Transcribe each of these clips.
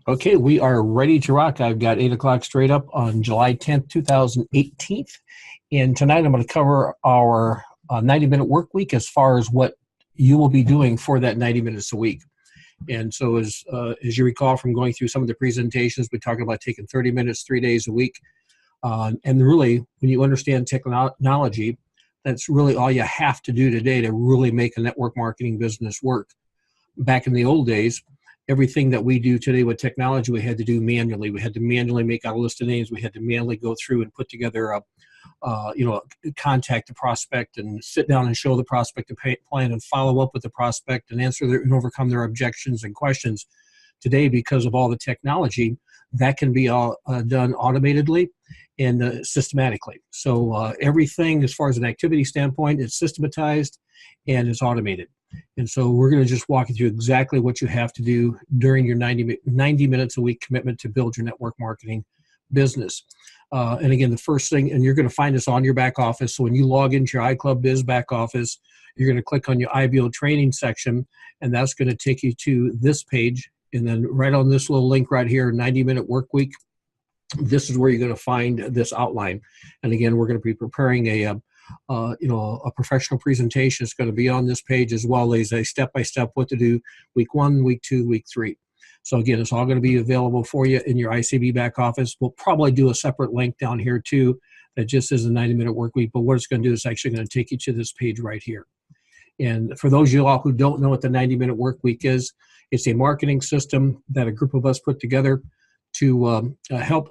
Okay, we are ready to rock. I've got 8 o'clock straight up on July 10th, 2018. And tonight I'm going to cover our 90-minute work week as far as what you will be doing for that 90 minutes a week. And so as you recall from going through some of the presentations, we talked about taking 30 minutes, 3 days a week. And really, when you understand technology, that's really all you have to do today to really make a network marketing business work. Back in the old days, everything that we do today with technology, we had to do manually. We had to manually make out a list of names. We had to manually go through and put together contact the prospect and sit down and show the prospect a plan and follow up with the prospect and answer and overcome their objections and questions. Today, because of all the technology, that can be all done automatedly and systematically. So everything, as far as an activity standpoint, is systematized and it's automated. And so we're going to just walk you through exactly what you have to do during your 90 minutes a week commitment to build your network marketing business. And again, the first thing, and you're going to find this on your back office. So when you log into your iClub Biz back office, you're going to click on your IBO training section, and that's going to take you to this page. And then right on this little link right here, 90-minute work week, this is where you're going to find this outline. And again, we're going to be preparing a professional presentation. It's going to be on this page, as well as a step-by-step what to do week 1, week 2, week 3. So again, it's all going to be available for you in your ICB back office. We'll probably do a separate link down here too that just is a 90-minute work week. But what it's going to do is actually going to take you to this page right here. And for those of you all who don't know what the 90-minute work week is, it's a marketing system that a group of us put together to help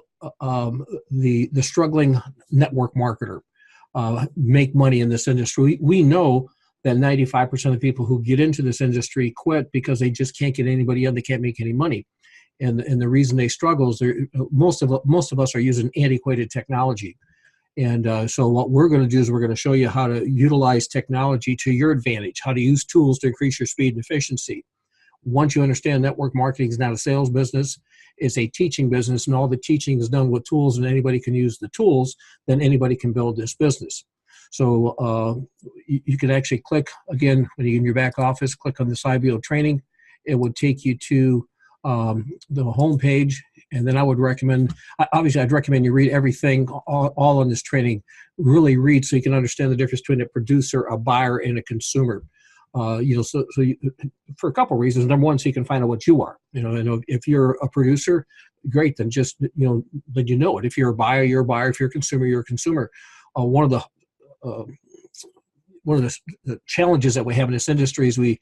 the struggling network marketer make money in this industry. We know that 95% of people who get into this industry quit because they just can't get anybody in. They can't make any money, and the reason they struggle is most of us are using antiquated technology. And so what we're going to do is we're going to show you how to utilize technology to your advantage, how to use tools to increase your speed and efficiency. Once you understand network marketing is not a sales business, it's a teaching business, and all the teaching is done with tools, and anybody can use the tools, then anybody can build this business. So you can actually click, again, when you're in your back office, click on this IBO training. It would take you to the home page, and then I would recommend, obviously I'd recommend you read everything, all on this training. Really read so you can understand the difference between a producer, a buyer, and a consumer. For a couple of reasons. Number one, so you can find out what you are. And if you're a producer, great. Then just then you know it. If you're a buyer, you're a buyer. If you're a consumer, you're a consumer. One of the challenges that we have in this industry is we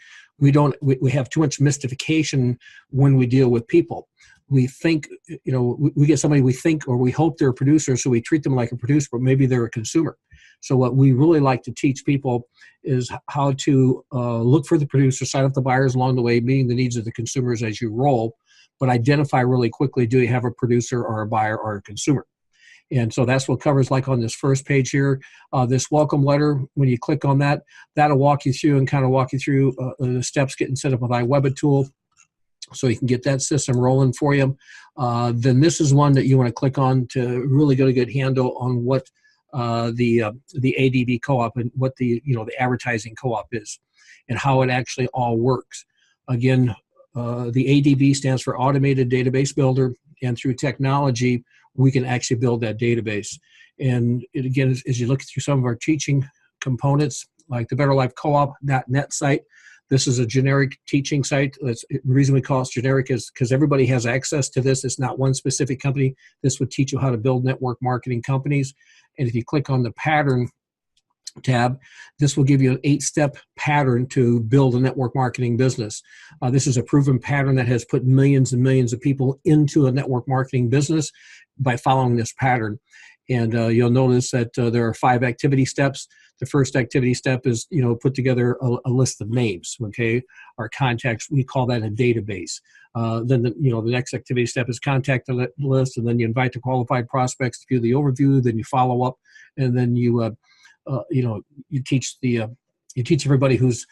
have too much mystification when we deal with people. We think, we get somebody we think or we hope they're a producer, so we treat them like a producer, but maybe they're a consumer. So what we really like to teach people is how to look for the producer, sign up the buyers along the way, meeting the needs of the consumers as you roll, but identify really quickly, do you have a producer or a buyer or a consumer? And so that's what covers, like on this first page here, this welcome letter. When you click on that, that'll walk you through and kind of walk you through the steps getting set up with iWebitool, so you can get that system rolling for you. Then this is one that you want to click on to really get a good handle on what the ADB co-op and what the advertising co-op is and how it actually all works. Again, the ADB stands for Automated Database Builder, and through technology, we can actually build that database. And again, as you look through some of our teaching components, like the BetterLifeCoop.net site, this is a generic teaching site. The reason we call it generic is because everybody has access to this. It's not one specific company. This would teach you how to build network marketing companies. And if you click on the pattern tab, this will give you an 8-step pattern to build a network marketing business. This is a proven pattern that has put millions and millions of people into a network marketing business by following this pattern. And you'll notice that there are 5 activity steps. The first activity step is, put together a list of names, okay? Our contacts, we call that a database. Then, the next activity step is contact the list, and then you invite the qualified prospects to view the overview, then you follow up, and then you teach everybody who's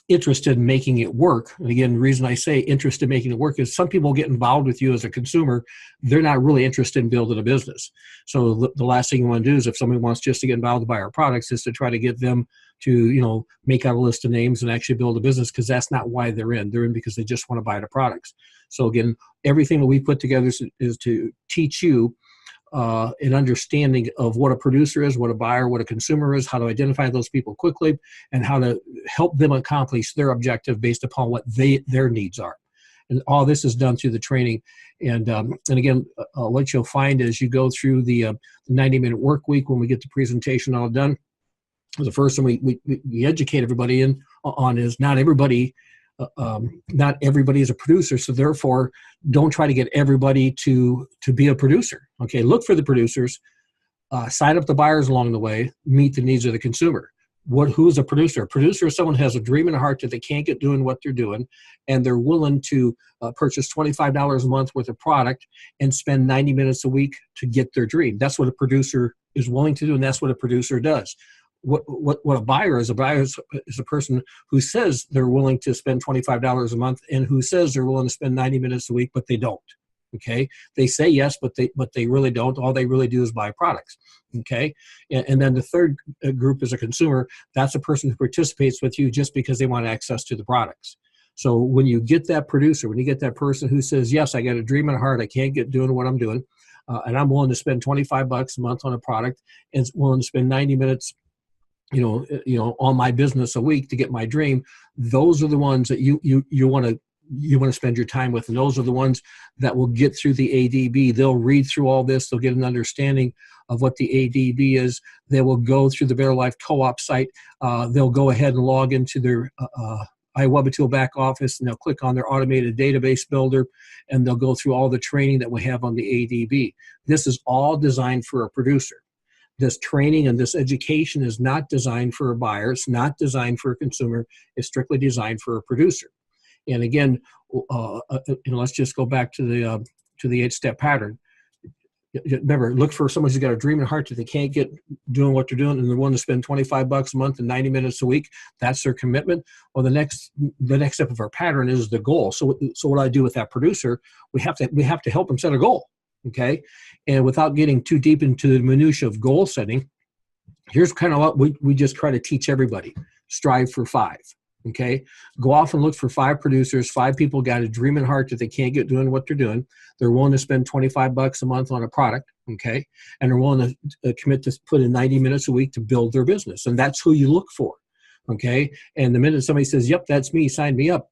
interested in making it work. And again, the reason I say interested in making it work is some people get involved with you as a consumer. They're not really interested in building a business. So the last thing you want to do is if somebody wants just to get involved to buy our products is to try to get them to, make out a list of names and actually build a business, because that's not why they're in. They're in because they just want to buy the products. So again, everything that we put together is to teach you an understanding of what a producer is, what a buyer, what a consumer is, how to identify those people quickly, and how to help them accomplish their objective based upon what their needs are. And all this is done through the training. And again, what you'll find as you go through the 90-minute work week, when we get the presentation all done, the first thing we educate everybody on is not everybody is a producer, so therefore don't try to get everybody to be a producer. Okay, look for the producers, sign up the buyers along the way, meet the needs of the consumer. Who is a producer? A producer is someone who has a dream in their heart that they can't get doing what they're doing, and they're willing to purchase $25 a month worth of product and spend 90 minutes a week to get their dream. That's what a producer is willing to do, and that's what a producer does. What a buyer is. A buyer is a person who says they're willing to spend $25 a month and who says they're willing to spend 90 minutes a week, but they don't. Okay, they say yes, but they really don't. All they really do is buy products. Okay, and then the third group is a consumer. That's a person who participates with you just because they want access to the products. So when you get that producer, when you get that person who says, yes, I got a dream in my heart, I can't get doing what I'm doing, and I'm willing to spend $25 a month on a product and willing to spend 90 minutes on my business a week to get my dream, those are the ones that you want to spend your time with. And those are the ones that will get through the ADB. They'll read through all this. They'll get an understanding of what the ADB is. They will go through the Better Life Co-op site. They'll go ahead and log into their iWebitool back office, and they'll click on their automated database builder, and they'll go through all the training that we have on the ADB. This is all designed for a producer. This training and this education is not designed for a buyer. It's not designed for a consumer. It's strictly designed for a producer. And again, let's just go back to the 8-step pattern. Remember, look for someone who's got a dream and heart that they can't get doing what they're doing, and they're willing to spend $25 a month and 90 minutes a week. That's their commitment. Well, the next step of our pattern is the goal. So what I do with that producer, we have to help them set a goal. Okay, and without getting too deep into the minutia of goal setting, here's kind of what we just try to teach everybody: strive for 5. Okay, go off and look for 5 producers. 5 people got a dream and heart that they can't get doing what they're doing. They're willing to spend $25 a month on a product. Okay, and they're willing to commit to put in 90 minutes a week to build their business, and that's who you look for. Okay, and the minute somebody says, "Yep, that's me, sign me up,"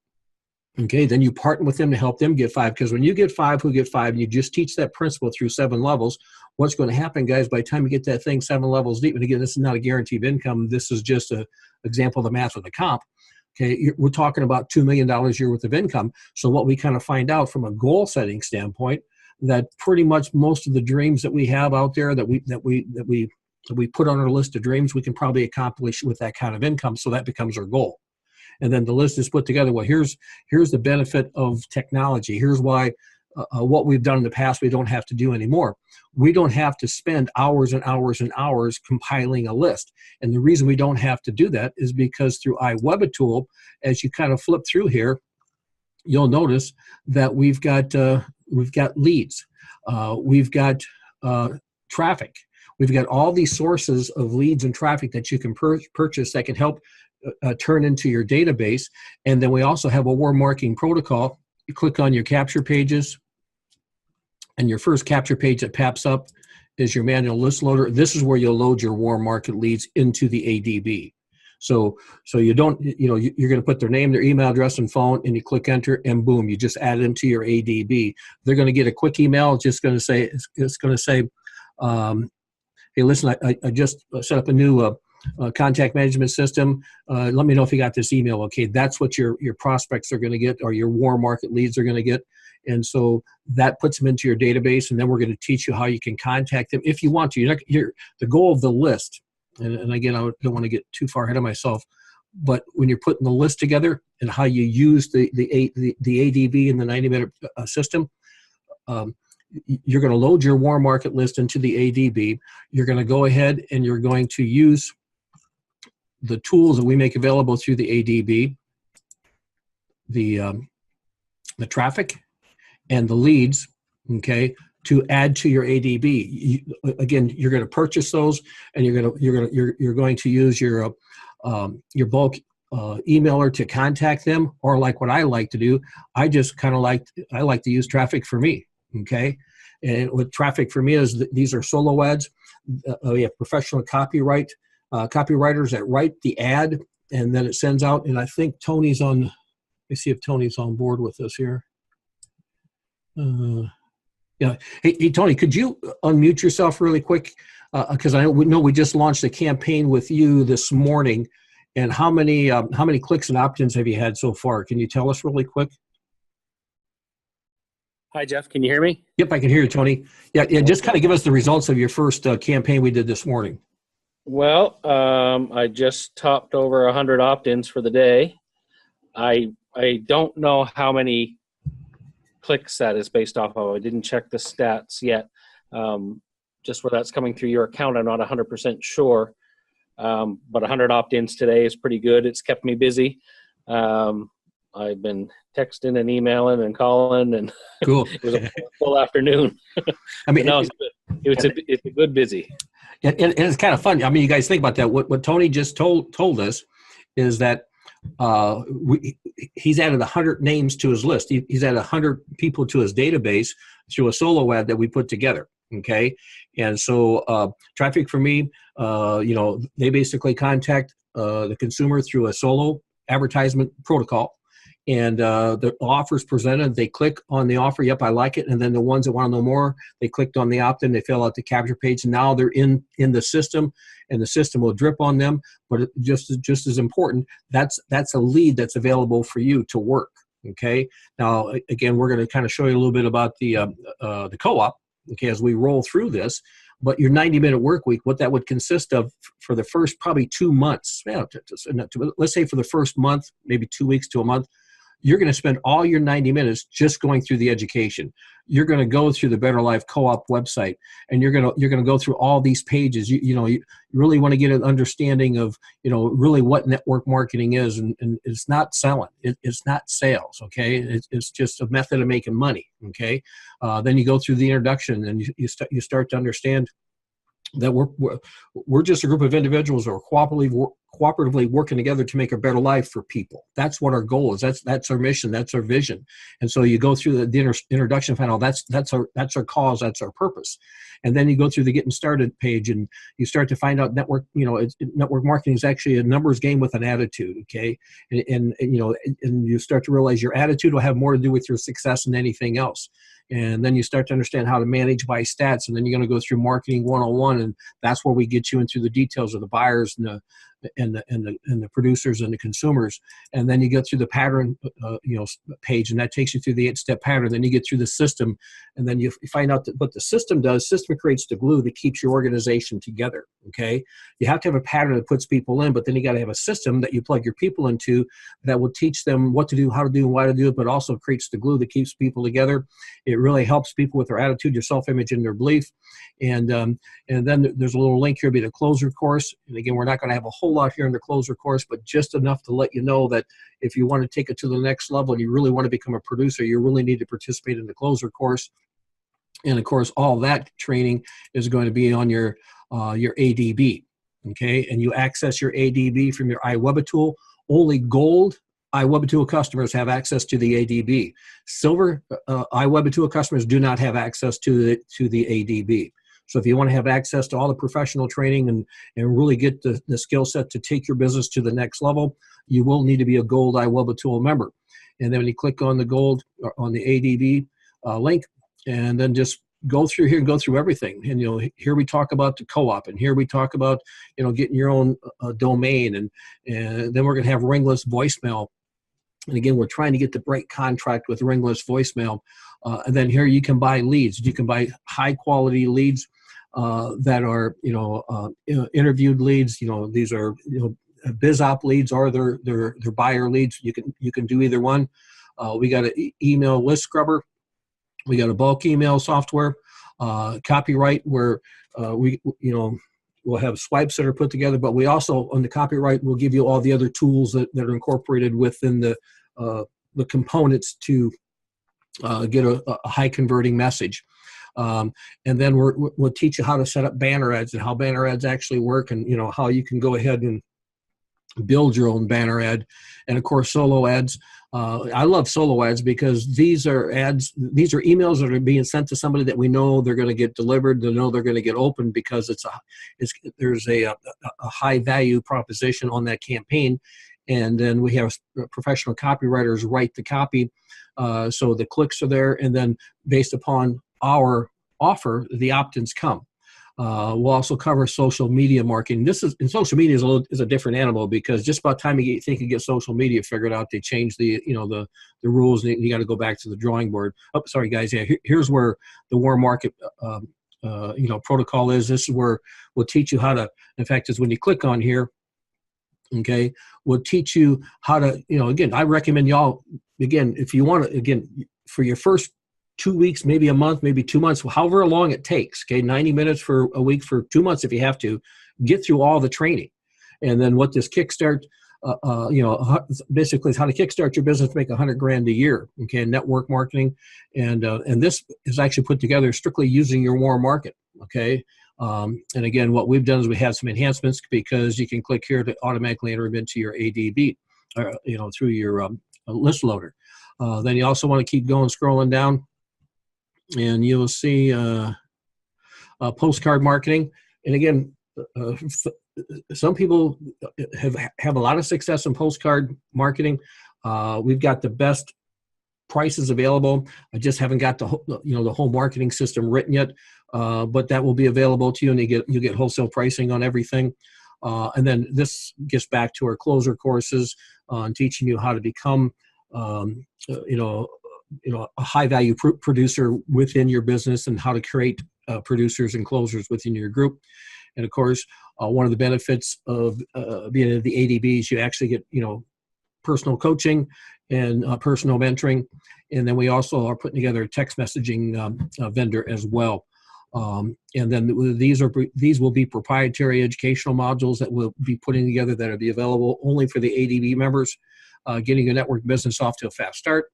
okay, then you partner with them to help them get 5, because when you get 5 who get 5, and you just teach that principle through 7 levels, what's going to happen, guys, by the time you get that thing 7 levels deep, and again, this is not a guaranteed income, this is just an example of the math of the comp, okay, we're talking about $2 million a year worth of income. So what we kind of find out from a goal setting standpoint, that pretty much most of the dreams that we have out there that we put on our list of dreams, we can probably accomplish with that kind of income, so that becomes our goal. And then the list is put together. Well, here's the benefit of technology. Here's why what we've done in the past we don't have to do anymore. We don't have to spend hours and hours and hours compiling a list. And the reason we don't have to do that is because through iWebitool, as you kind of flip through here, you'll notice that we've got leads, we've got traffic, we've got all these sources of leads and traffic that you can purchase that can help turn into your database. And then we also have a warm marketing protocol. You click on your capture pages, and your first capture page that pops up is your manual list loader. This is where you'll load your warm market leads into the ADB. So you don't, you're going to put their name, their email address, and phone, and you click enter, and boom, you just add it into your ADB. They're going to get a quick email. It's going to say, hey, listen, I just set up a new contact management system. Let me know if you got this email. Okay, that's what your prospects are going to get, or your warm market leads are going to get. And so that puts them into your database, and then we're going to teach you how you can contact them if you want to. The goal of the list, and again, I don't want to get too far ahead of myself, but when you're putting the list together and how you use the ADB and the 90-minute system, you're going to load your warm market list into the ADB. You're going to go ahead and you're going to use the tools that we make available through the ADB. the traffic and the leads, okay, to add to your ADB. Again, you're going to purchase those, and you're going to use your bulk emailer to contact them, or like what I like to do, I like to use Traffic for Me, okay? And what Traffic for Me is, these are solo ads. We have professional copywriters that write the ad, and then it sends out. And I think Tony's on. Let me see if Tony's on board with us here. Yeah. Hey, Tony, could you unmute yourself really quick? Because I know we just launched a campaign with you this morning. And how many clicks and opt-ins have you had so far? Can you tell us really quick? Hi, Jeff. Can you hear me? Yep, I can hear you, Tony. Yeah. Just kind of give us the results of your first campaign we did this morning. Well, I just topped over 100 opt-ins for the day. I don't know how many clicks that is based off of. I didn't check the stats yet. Just where that's coming through your account, I'm not 100% sure. But 100 opt-ins today is pretty good. It's kept me busy. I've been texting and emailing and calling, and cool. It was a full afternoon. I mean, no, it's a good busy. And it's kind of fun. I mean, you guys think about that. What Tony just told us is that he's added 100 names to his list. He's added 100 people to his database through a solo ad that we put together. Okay, and so Traffic for Me, they basically contact the consumer through a solo advertisement protocol, and the offer is presented. They click on the offer. Yep, I like it. And then the ones that want to know more, they clicked on the opt-in. They fill out the capture page. And now they're in the system, and the system will drip on them. But just as important, that's a lead that's available for you to work. Okay. Now, again, we're going to kind of show you a little bit about the co-op. Okay, as we roll through this, but your 90-minute work week, what that would consist of for the first probably 2 months, let's say for the first month, maybe 2 weeks to a month, you're going to spend all your 90 minutes just going through the education. You're going to go through the Better Life Co-op website, and you're going to go through all these pages. You really want to get an understanding of really what network marketing is, and it's not selling. It's not sales. Okay, it's just a method of making money. Okay, then you go through the introduction, and you start to understand that we're just a group of individuals who are cooperatively working together to make a better life for people. That's what our goal is. That's our mission. That's our vision. And so you go through the introduction, find out that's our cause. That's our purpose. And then you go through the getting started page, and you start to find out network marketing is actually a numbers game with an attitude. Okay. And you start to realize your attitude will have more to do with your success than anything else. And then you start to understand how to manage by stats, and then you're going to go through marketing 101, and that's where we get you into the details of the buyers and the producers and the consumers. And then you go through the pattern page, and that takes you through the 8-step pattern. Then you get through the system, and then you find out what the system does. System creates the glue that keeps your organization together. Okay, you have to have a pattern that puts people in, but then you got to have a system that you plug your people into that will teach them what to do, how to do, and why to do it, but also creates the glue that keeps people together. It really helps people with their attitude, their self-image, and their belief. And then there's a little link here, be the closer course. And again, we're not going to have a whole lot here in the closer course, but just enough to let you know that if you want to take it to the next level and you really want to become a producer, you really need to participate in the closer course. And of course, all that training is going to be on your ADB. Okay, and you access your ADB from your iWebitool. Only gold iWebitool customers have access to the ADB. Silver iWebitool customers do not have access to the ADB. So if you want to have access to all the professional training and really get the skill set to take your business to the next level, you will need to be a gold iWebitool member. And then when you click on the gold or on the ADB link, and then just go through here and go through everything. And here we talk about the co-op, and here we talk about getting your own domain, and then we're going to have ringless voicemail. And again, we're trying to get the right contract with ringless voicemail. And then here you can buy leads. You can buy high quality leads that are interviewed leads. These are BizOp leads, or they're buyer leads. You can do either one. We got an email list scrubber. We got a bulk email software, copyright, where we'll have swipes that are put together, but we also, on the copyright, we'll give you all the other tools that are incorporated within the the components to get a high converting message. And then we'll teach you how to set up banner ads and how banner ads actually work, and how you can go ahead and build your own banner ad. And of course, solo ads. I love solo ads because these are emails that are being sent to somebody that we know they're going to get delivered, they know they're going to get opened, because there's a high value proposition on that campaign. And then we have professional copywriters write the copy, so the clicks are there, and then based upon our offer, the opt-ins come. We'll also cover social media marketing. Social media is a different animal, because just about time you think you get social media figured out, they change the rules, and you got to go back to the drawing board. Oh, sorry guys. Yeah, here's where the warm market protocol is. This is where we'll teach you how to. In fact, is when you click on here. Okay, we'll teach you how to. Again, I recommend y'all. Again, if you want to, again, for your first 2 weeks, maybe a month, maybe 2 months, however long it takes, okay, 90 minutes for a week, for 2 months if you have to, get through all the training. And then what this Kickstart, basically is how to kickstart your business to make $100,000 a year, okay, network marketing. And this is actually put together strictly using your warm market, okay. And again, what we've done is we have some enhancements, because you can click here to automatically enter them into your ADB, through your list loader. Then you also want to keep going, scrolling down, and you'll see postcard marketing. And again, some people have a lot of success in postcard marketing. We've got the best prices available. I just haven't got the whole marketing system written yet, but that will be available to you, and you get wholesale pricing on everything. And then this gets back to our closer courses on teaching you how to become a high value producer within your business, and how to create producers and closers within your group. And of course, one of the benefits of being in the ADBs, you actually get personal coaching and personal mentoring. And then we also are putting together a text messaging vendor as well. And then these will be proprietary educational modules that we'll be putting together that will be available only for the ADB members. Getting your network business off to a fast start.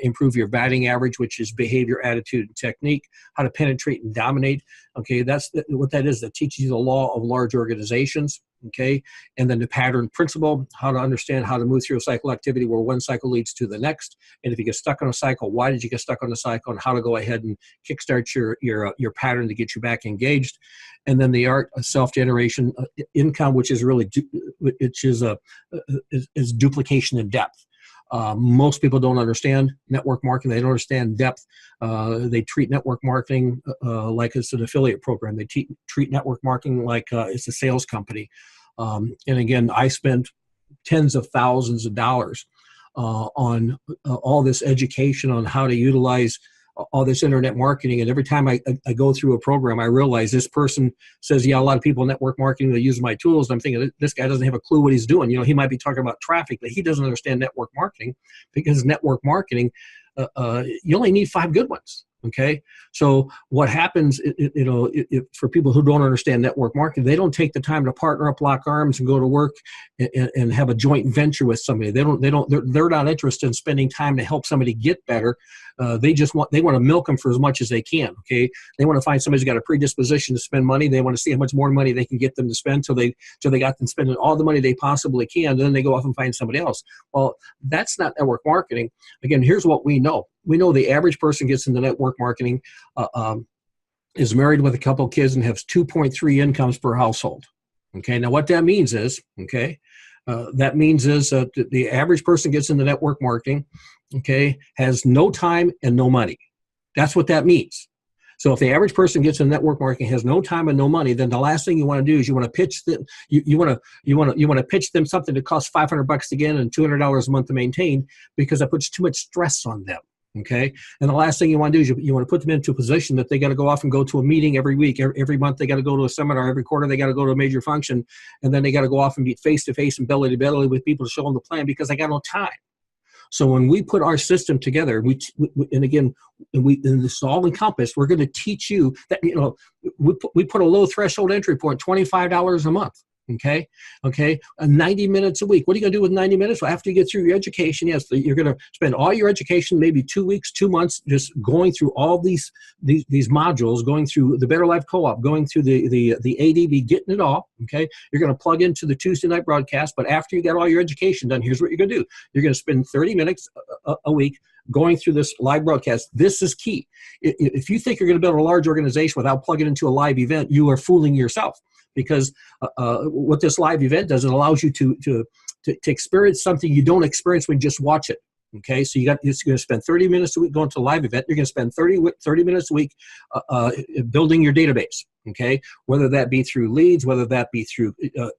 Improve your batting average, which is behavior, attitude, and technique. How to penetrate and dominate. Okay, that's what that is. That teaches you the law of large organizations. Okay, and then the pattern principle. How to understand how to move through a cycle activity where one cycle leads to the next. And if you get stuck on a cycle, why did you get stuck on the cycle? And how to go ahead and kickstart your pattern to get you back engaged. And then the art of self-generation income, which is really is duplication in depth. Most people don't understand network marketing. They don't understand depth. They treat network marketing like it's an affiliate program. They treat network marketing like it's a sales company. And again, I spent tens of thousands of dollars on all this education on how to utilize all this internet marketing. And every time I go through a program, I realize this person says, yeah, a lot of people in network marketing, they use my tools. And I'm thinking, this guy doesn't have a clue what he's doing. He might be talking about traffic, but he doesn't understand network marketing, because network marketing, you only need 5 good ones. Okay. So what happens, for people who don't understand network marketing, they don't take the time to partner up, lock arms, and go to work and have a joint venture with somebody. They're not interested in spending time to help somebody get better. They want to milk them for as much as they can. Okay. They want to find somebody who's got a predisposition to spend money. They want to see how much more money they can get them to spend till they got them spending all the money they possibly can. Then they go off and find somebody else. Well, that's not network marketing. Again, here's what we know. We know the average person gets into network marketing, is married with a couple of kids, and has 2.3 incomes per household. Okay. Now what that means is, the average person gets into network marketing, okay, has no time and no money. That's what that means. So if the average person gets into network marketing, has no time and no money, then the last thing you want to do is you want to pitch them. You want to pitch them something that costs $500 to get and $200 a month to maintain, because that puts too much stress on them. Okay. And the last thing you want to do is you want to put them into a position that they got to go off and go to a meeting every week, every month. They got to go to a seminar every quarter. They got to go to a major function. And then they got to go off and meet face to face and belly to belly with people to show them the plan, because they got no time. So when we put our system together, and this is all encompassed, we're going to teach you that, we put a low threshold entry point, $25 a month. Okay. 90 minutes a week. What are you going to do with 90 minutes? Well, after you get through your education, yes, you're going to spend all your education, maybe 2 weeks, 2 months, just going through all these modules, going through the Better Life Co-op, going through the ADV, getting it all. Okay. You're going to plug into the Tuesday night broadcast, but after you get all your education done, here's what you're going to do. You're going to spend 30 minutes a week going through this live broadcast. This is key. If you think you're going to build a large organization without plugging into a live event, you are fooling yourself. Because what this live event does, it allows you to experience something you don't experience when you just watch it. Okay, so you're going to spend 30 minutes a week going to a live event. You're going to spend 30 minutes a week building your database. Okay, whether that be through leads, whether that be through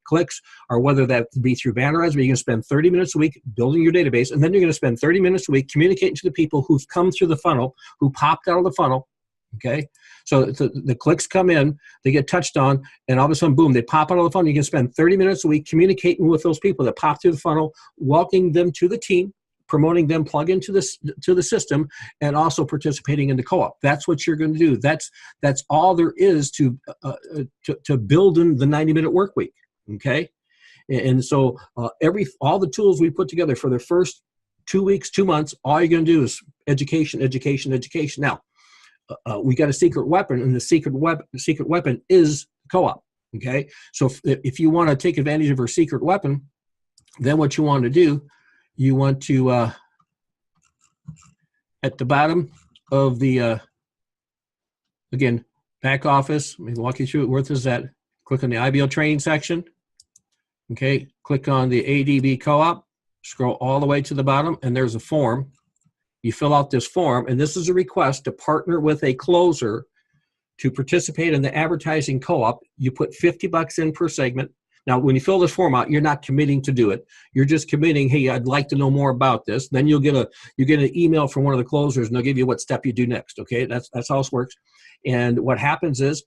clicks, or whether that be through banner ads, but you're going to spend 30 minutes a week building your database, and then you're going to spend 30 minutes a week communicating to the people who've come through the funnel, who popped out of the funnel. Okay, so the clicks come in, they get touched on, and all of a sudden, boom, they pop out of the funnel. You can spend 30 minutes a week communicating with those people that pop through the funnel, welcoming them to the team, promoting them, plug into the system, and also participating in the co-op. That's what you're going to do. That's all there is to building the 90-minute work week. Okay, and so all the tools we put together for the first 2 weeks, 2 months, all you're going to do is education. Now, we got a secret weapon, and the secret weapon is co-op. Okay, so if you want to take advantage of our secret weapon, then what you want to do, you want to at the bottom of the again, back office. Let me walk you through it. Where is that? Click on the IBO training section. Okay, click on the ADB co-op. Scroll all the way to the bottom, and there's a form. You fill out this form, and this is a request to partner with a closer to participate in the advertising co-op. You put $50 in per segment. Now, when you fill this form out, you're not committing to do it. You're just committing, hey, I'd like to know more about this. Then you get an email from one of the closers, and they'll give you what step you do next. Okay, that's how this works. And what happens is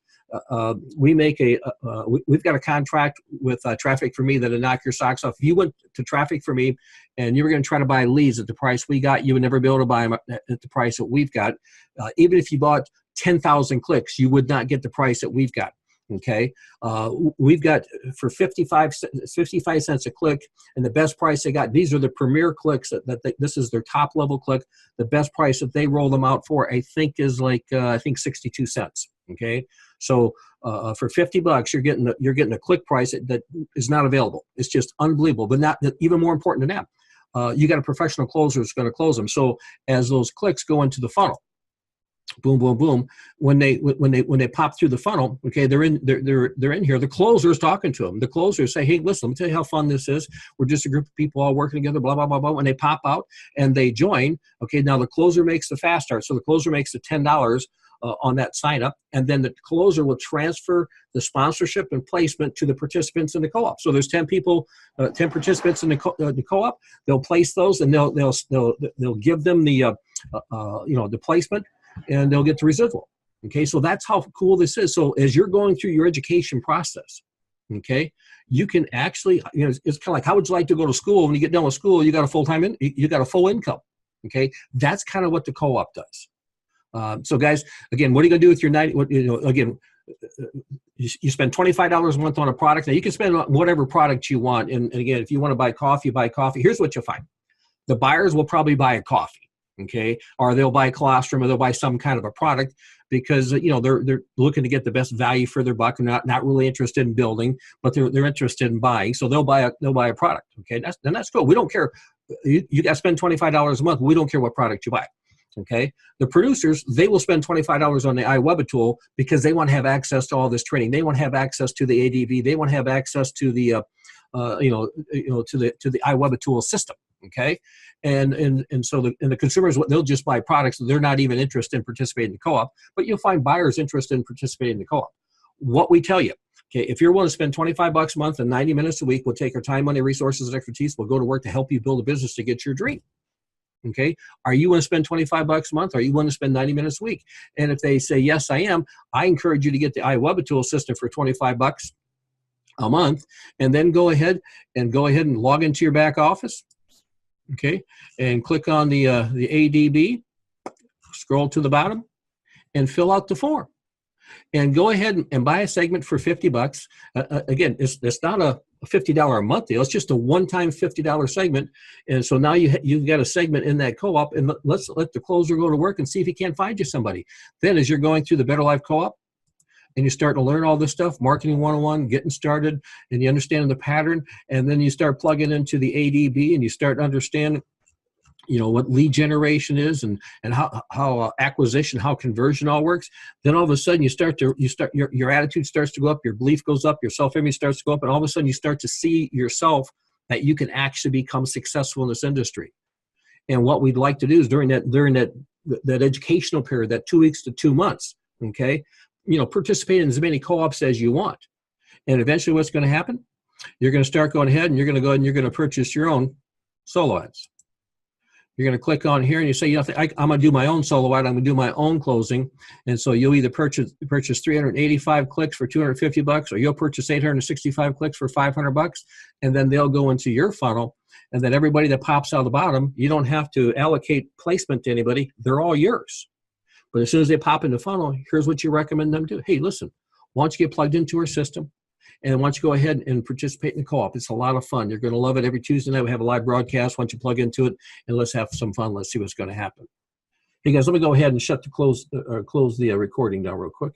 we've got a contract with Traffic for Me that'll knock your socks off. If you went to Traffic for Me and you were going to try to buy leads at the price we got, you would never be able to buy them at the price that we've got. Even if you bought 10,000 clicks, you would not get the price that we've got. Okay, we've got for 55 cents a click, and the best price they got. These are the premier clicks this is their top level click. The best price that they roll them out for, I think, is like 62 cents. Okay, so for $50, you're getting a click price that is not available. It's just unbelievable. But not even more important than that, you got a professional closer that's going to close them. So as those clicks go into the funnel, boom, boom, boom. When they pop through the funnel, okay, they're in here. The closer's talking to them. The closers say, hey, listen, let me tell you how fun this is. We're just a group of people all working together, blah, blah, blah, blah. When they pop out and they join, okay, now the closer makes the fast start. So the closer makes the $10 on that sign up, and then the closer will transfer the sponsorship and placement to the participants in the co-op. So there's 10 people, 10 participants in the co-op. They'll place those, and they'll give them the the placement, and they'll get the residual. Okay, so that's how cool this is. So as you're going through your education process, okay, you can actually, it's kind of like, how would you like to go to school? When you get done with school, you got a full income. Okay, that's kind of what the co-op does. So guys, again, what are you going to do with your night? You spend $25 a month on a product. Now you can spend whatever product you want. And again, if you want to buy coffee. Here's what you'll find: the buyers will probably buy a coffee. Okay, or they'll buy colostrum, or they'll buy some kind of a product because they're looking to get the best value for their buck. They're not really interested in building, but they're interested in buying. So they'll buy a product. Okay, that's cool. We don't care. You got to spend $25 a month. We don't care what product you buy. Okay, the producers, they will spend $25 on the iWeb tool because they want to have access to all this training. They want to have access to the ADV. They want to have access to the to the iWeb tool system. Okay, and so the consumers, they'll just buy products. They're not even interested in participating in the co-op, but you'll find buyers interested in participating in the co-op. What we tell you, okay, if you're willing to spend $25 a month and 90 minutes a week, we'll take our time, money, resources, and expertise. We'll go to work to help you build a business to get your dream. Okay, are you going to spend $25 a month? Are you going to spend 90 minutes a week? And if they say yes, I am, I encourage you to get the iWeb tool system for $25 a month, and then go ahead and log into your back office. Okay, and click on the ADB, scroll to the bottom, and fill out the form. and go ahead and buy a segment for $50. Again, it's not a $50 a month deal. It's just a one-time $50 segment. And so now you've got a segment in that co-op, and let's let the closer go to work and see if he can't find you somebody. Then as you're going through the Better Life Co-op, and you start to learn all this stuff, marketing 101, getting started, and you understand the pattern, and then you start plugging into the ADB, and you start to understand, what lead generation is, and how acquisition, how conversion all works. Then all of a sudden your attitude starts to go up, your belief goes up, your self-image starts to go up, and all of a sudden you start to see yourself that you can actually become successful in this industry. And what we'd like to do is during that educational period, that 2 weeks to 2 months, okay, participate in as many co-ops as you want. And eventually what's going to happen? You're going to start going ahead and you're going to go ahead and you're going to purchase your own solo ads. You're going to click on here and you say, I'm going to do my own solo ad. I'm going to do my own closing. And so you'll either purchase 385 clicks for $250, or you'll purchase 865 clicks for $500, and then they'll go into your funnel. And then everybody that pops out of the bottom, you don't have to allocate placement to anybody. They're all yours. But as soon as they pop in the funnel, here's what you recommend them do. Hey, listen, why don't you get plugged into our system? And why don't you go ahead and participate in the co-op? It's a lot of fun. You're going to love it. Every Tuesday night we have a live broadcast. Why don't you plug into it and let's have some fun. Let's see what's going to happen. Hey guys, let me go ahead and close the recording down real quick.